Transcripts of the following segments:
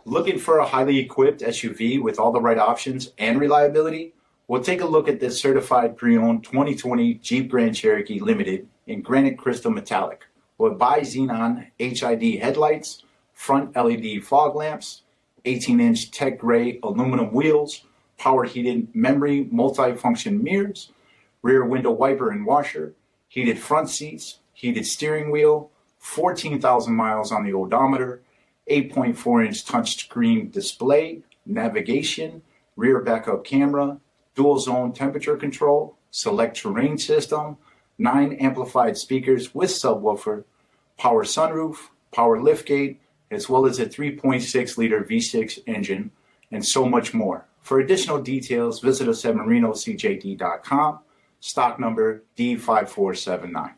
Looking for a highly equipped SUV with all the right options and reliability? We'll take a look at this certified pre-owned 2020 Jeep Grand Cherokee Limited in granite crystal metallic with BI-XENON HID headlights, front LED fog lamps, 18-inch tech gray aluminum wheels, power heated memory multi-function mirrors, rear window wiper and washer, heated front seats, heated steering wheel, 14,000 miles on the odometer, 8.4-inch touchscreen display, navigation, rear backup camera, dual zone temperature control, SELEC-TERRAIN system, 9 amplified speakers with subwoofer, power sunroof, power liftgate, as well as a 3.6-liter V6 engine, and so much more. For additional details, visit us at marinocjd.com, stock number D5479.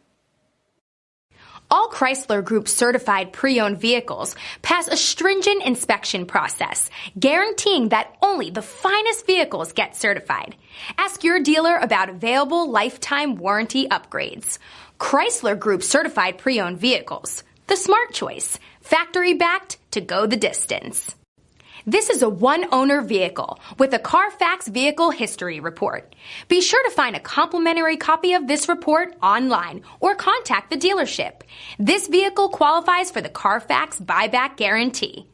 All Chrysler Group certified pre-owned vehicles pass a stringent inspection process, guaranteeing that only the finest vehicles get certified. Ask your dealer about available lifetime warranty upgrades. Chrysler Group certified pre-owned vehicles, the smart choice, factory backed to go the distance. This is a one-owner vehicle with a CARFAX vehicle history report. Be sure to find a complimentary copy of this report online or contact the dealership. This vehicle qualifies for the CARFAX buyback guarantee.